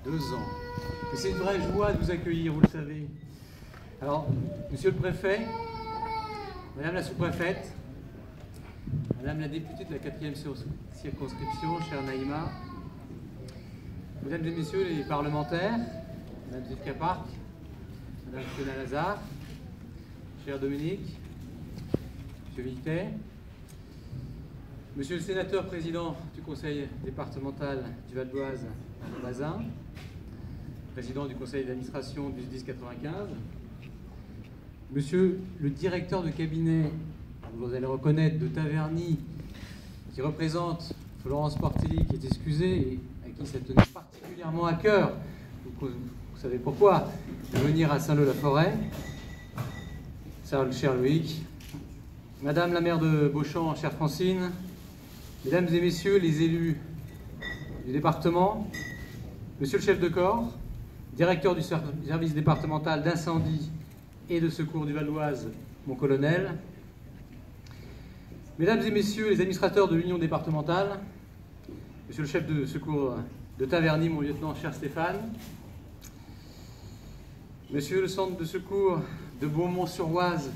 2 ans. Et c'est une vraie joie de vous accueillir, vous le savez. Alors, monsieur le préfet, madame la sous-préfète, madame la députée de la 4e circonscription, chère Naïma, mesdames et messieurs les parlementaires, madame Zivka Park, madame Fiona Lazare, cher Dominique, monsieur Villet, monsieur le sénateur président du conseil départemental du Val d'Oise, Alain Bazin, président du conseil d'administration du SDIS 95, monsieur le directeur de cabinet, vous allez reconnaître, de Taverny, qui représente Florence Portelli, qui est excusée et à qui ça tenait particulièrement à cœur, vous savez pourquoi, de venir à Saint-Leu-la-Forêt, cher Loïc, madame la maire de Beauchamp, chère Francine, mesdames et messieurs les élus du département, monsieur le chef de corps, directeur du service départemental d'incendie et de secours du Val d'Oise, mon colonel, mesdames et messieurs les administrateurs de l'Union départementale, monsieur le chef de secours de Taverny, mon lieutenant, cher Stéphane, monsieur le centre de secours de Beaumont-sur-Oise,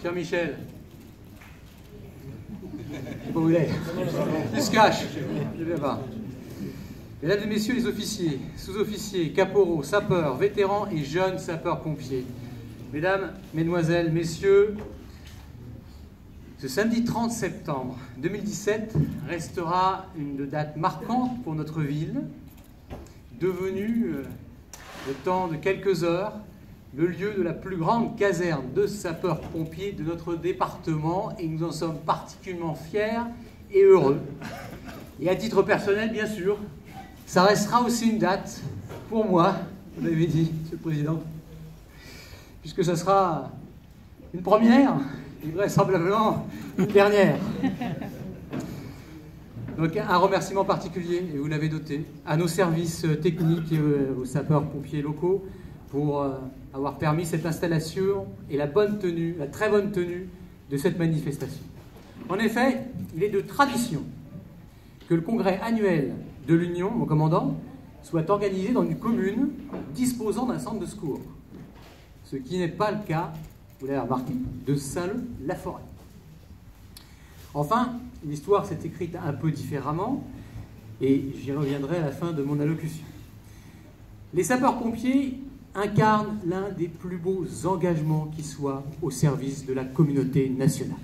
cher Michel, je sais pas où il est, il se cache, je ne sais pas. Mesdames et messieurs les officiers, sous-officiers, caporaux, sapeurs, vétérans et jeunes sapeurs-pompiers, mesdames, mesdemoiselles, messieurs, ce samedi 30 septembre 2017 restera une date marquante pour notre ville, devenue, le temps de quelques heures, le lieu de la plus grande caserne de sapeurs-pompiers de notre département, et nous en sommes particulièrement fiers et heureux. Et à titre personnel, bien sûr, ça restera aussi une date pour moi, vous l'avez dit, Monsieur le Président, puisque ça sera une première et vraisemblablement une dernière. Donc un remerciement particulier, et vous l'avez noté, à nos services techniques et aux sapeurs-pompiers locaux pour avoir permis cette installation et la bonne tenue, la très bonne tenue de cette manifestation. En effet, il est de tradition que le congrès annuel de l'Union, mon commandant, soit organisé dans une commune disposant d'un centre de secours. Ce qui n'est pas le cas, vous l'avez remarqué, de Saint-Leu-la-Forêt. Enfin, l'histoire s'est écrite un peu différemment, et j'y reviendrai à la fin de mon allocution. Les sapeurs-pompiers incarnent l'un des plus beaux engagements qui soient au service de la communauté nationale.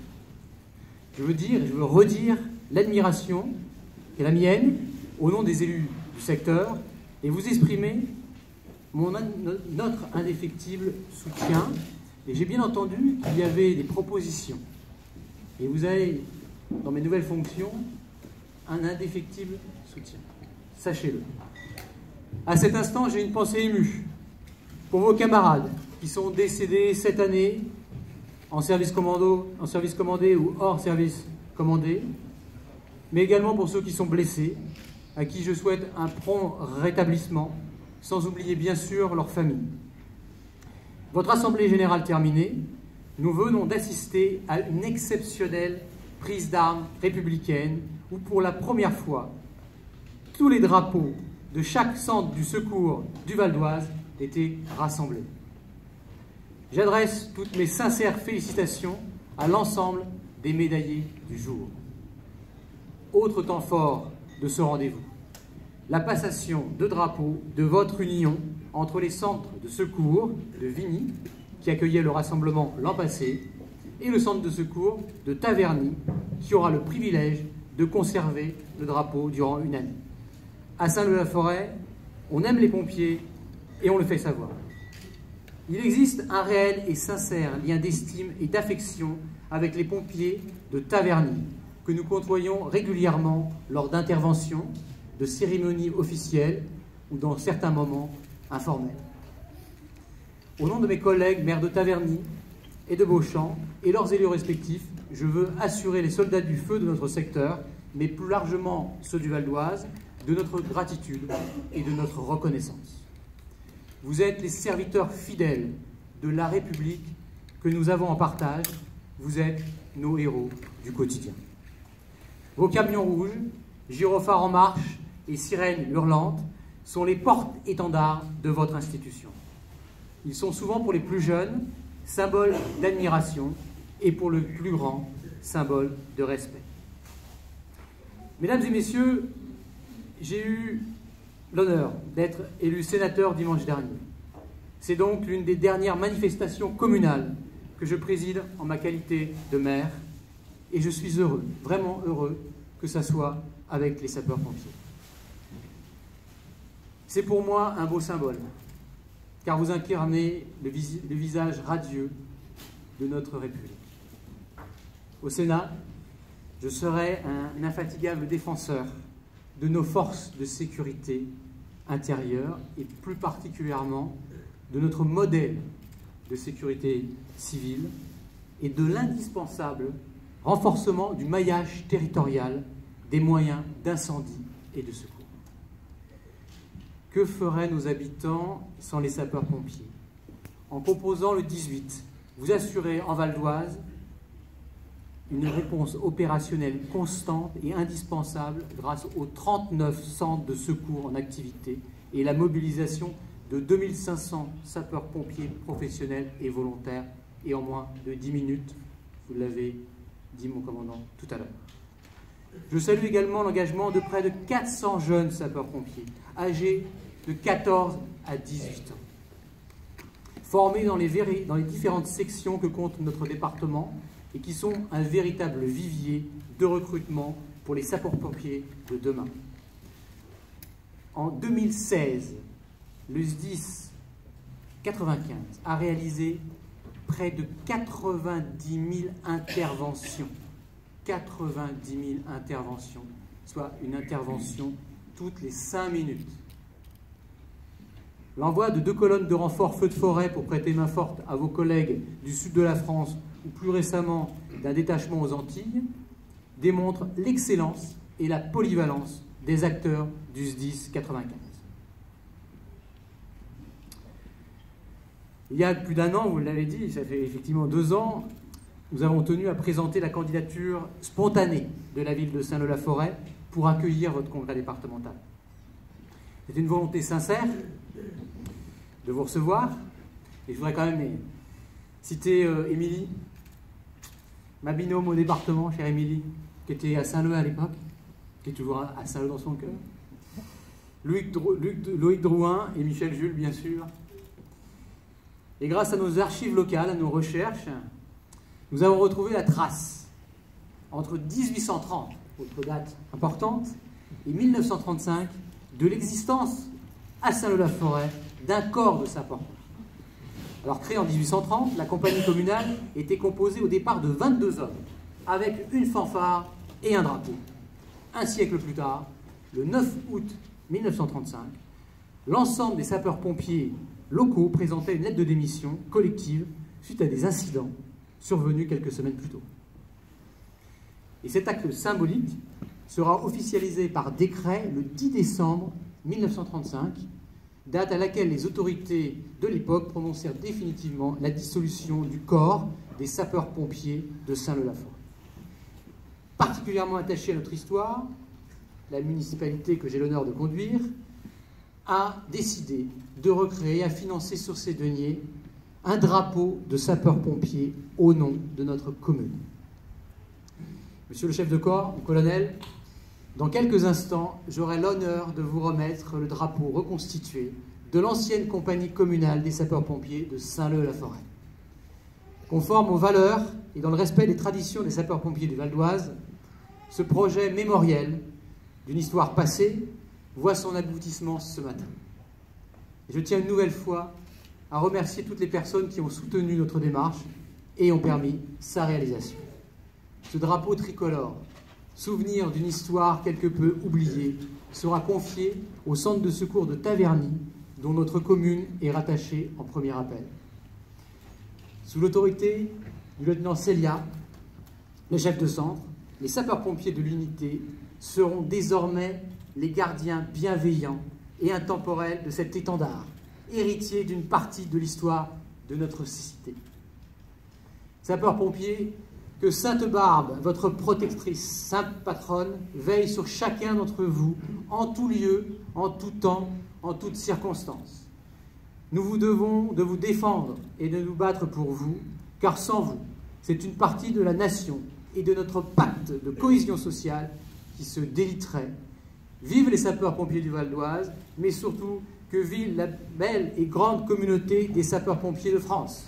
Je veux dire, et je veux redire l'admiration qui est la mienne, au nom des élus du secteur, et vous exprimer notre indéfectible soutien. Et j'ai bien entendu qu'il y avait des propositions. Et vous avez, dans mes nouvelles fonctions, un indéfectible soutien. Sachez-le. À cet instant, j'ai une pensée émue pour vos camarades qui sont décédés cette année en service commandé ou hors service commandé, mais également pour ceux qui sont blessés, à qui je souhaite un prompt rétablissement, sans oublier bien sûr leurs familles. Votre assemblée générale terminée, nous venons d'assister à une exceptionnelle prise d'armes républicaine où pour la première fois, tous les drapeaux de chaque centre du secours du Val d'Oise étaient rassemblés. J'adresse toutes mes sincères félicitations à l'ensemble des médaillés du jour. Autre temps fort de ce rendez-vous, la passation de drapeaux de votre union entre les centres de secours de Vigny, qui accueillait le rassemblement l'an passé, et le centre de secours de Taverny, qui aura le privilège de conserver le drapeau durant une année. À Saint-Leu-la-Forêt, on aime les pompiers et on le fait savoir. Il existe un réel et sincère lien d'estime et d'affection avec les pompiers de Taverny, que nous côtoyons régulièrement lors d'interventions, de cérémonies officielles ou dans certains moments informels. Au nom de mes collègues maires de Taverny et de Beauchamp et leurs élus respectifs, je veux assurer les soldats du feu de notre secteur, mais plus largement ceux du Val d'Oise, de notre gratitude et de notre reconnaissance. Vous êtes les serviteurs fidèles de la République que nous avons en partage. Vous êtes nos héros du quotidien. Vos camions rouges, gyrophares en marche et sirènes hurlantes sont les porte-étendards de votre institution. Ils sont souvent pour les plus jeunes, symbole d'admiration, et pour le plus grand, symbole de respect. Mesdames et messieurs, j'ai eu l'honneur d'être élu sénateur dimanche dernier. C'est donc l'une des dernières manifestations communales que je préside en ma qualité de maire, et je suis heureux, vraiment heureux, que ça soit avec les sapeurs-pompiers. C'est pour moi un beau symbole, car vous incarnez le visage radieux de notre République. Au Sénat, je serai un infatigable défenseur de nos forces de sécurité intérieure et plus particulièrement de notre modèle de sécurité civile et de l'indispensable renforcement du maillage territorial des moyens d'incendie et de secours. Que feraient nos habitants sans les sapeurs-pompiers? En proposant le 18, vous assurez en Val d'Oise une réponse opérationnelle constante et indispensable grâce aux 39 centres de secours en activité et la mobilisation de 2500 sapeurs-pompiers professionnels et volontaires et en moins de 10 minutes, vous l'avez dit mon commandant tout à l'heure. Je salue également l'engagement de près de 400 jeunes sapeurs-pompiers âgés de 14 à 18 ans, formés dans les différentes sections que compte notre département et qui sont un véritable vivier de recrutement pour les sapeurs-pompiers de demain. En 2016, le SDIS 95 a réalisé près de 90 000 interventions. 90 000 interventions, soit une intervention toutes les 5 minutes. L'envoi de 2 colonnes de renfort feu de forêt pour prêter main forte à vos collègues du sud de la France ou plus récemment d'un détachement aux Antilles démontre l'excellence et la polyvalence des acteurs du SDIS 95. Il y a plus d'1 an, vous l'avez dit, ça fait effectivement 2 ans, nous avons tenu à présenter la candidature spontanée de la ville de Saint-Leu-la-Forêt pour accueillir votre congrès départemental. C'est une volonté sincère de vous recevoir, et je voudrais quand même citer Émilie, ma binôme au département, chère Émilie, qui était à Saint-Leu à l'époque, qui est toujours à Saint-Leu dans son cœur, Loïc Drouin et Michel Jules, bien sûr. Et grâce à nos archives locales, à nos recherches, nous avons retrouvé la trace entre 1830, autre date importante, et 1935, de l'existence à Saint-Leu-la-Forêt d'un corps de sapeurs-pompiers. Alors, créée en 1830, la compagnie communale était composée au départ de 22 hommes, avec une fanfare et un drapeau. Un siècle plus tard, le 9 août 1935, l'ensemble des sapeurs-pompiers locaux présentaient une lettre de démission collective suite à des incidents survenus quelques semaines plus tôt. Et cet acte symbolique sera officialisé par décret le 10 décembre 1935, date à laquelle les autorités de l'époque prononcèrent définitivement la dissolution du corps des sapeurs-pompiers de Saint-Leu-la-Forêt. Particulièrement attachée à notre histoire, la municipalité que j'ai l'honneur de conduire a décidé de recréer, à financer sur ses deniers, un drapeau de sapeurs-pompiers au nom de notre commune. Monsieur le chef de corps, le colonel, dans quelques instants, j'aurai l'honneur de vous remettre le drapeau reconstitué de l'ancienne compagnie communale des sapeurs-pompiers de Saint-Leu-la-Forêt. Conforme aux valeurs et dans le respect des traditions des sapeurs-pompiers du Val d'Oise, ce projet mémoriel d'une histoire passée voit son aboutissement ce matin. Et je tiens une nouvelle fois à remercier toutes les personnes qui ont soutenu notre démarche et ont permis sa réalisation. Ce drapeau tricolore, souvenir d'une histoire quelque peu oubliée, sera confié au centre de secours de Taverny, dont notre commune est rattachée en premier appel. Sous l'autorité du lieutenant Célia, le chef de centre, les sapeurs-pompiers de l'unité seront désormais les gardiens bienveillants et intemporels de cet étendard, héritier d'une partie de l'histoire de notre cité. Sapeurs-pompiers, que Sainte Barbe, votre protectrice, sainte patronne, veille sur chacun d'entre vous, en tout lieu, en tout temps, en toutes circonstances. Nous vous devons de vous défendre et de nous battre pour vous, car sans vous, c'est une partie de la nation et de notre pacte de cohésion sociale qui se déliterait. Vive les sapeurs-pompiers du Val d'Oise, mais surtout que vive la belle et grande communauté des sapeurs-pompiers de France.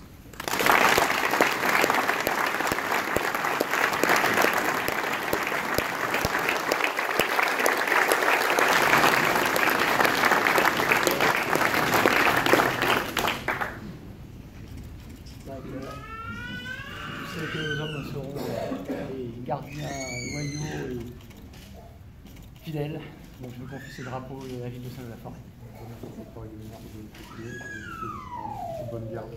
Je sais que les hommes seront des gardiens loyaux et fidèles. Donc je vous confie ce drapeau de la ville de Saint-Leu-la-Forêt. Bonne garde.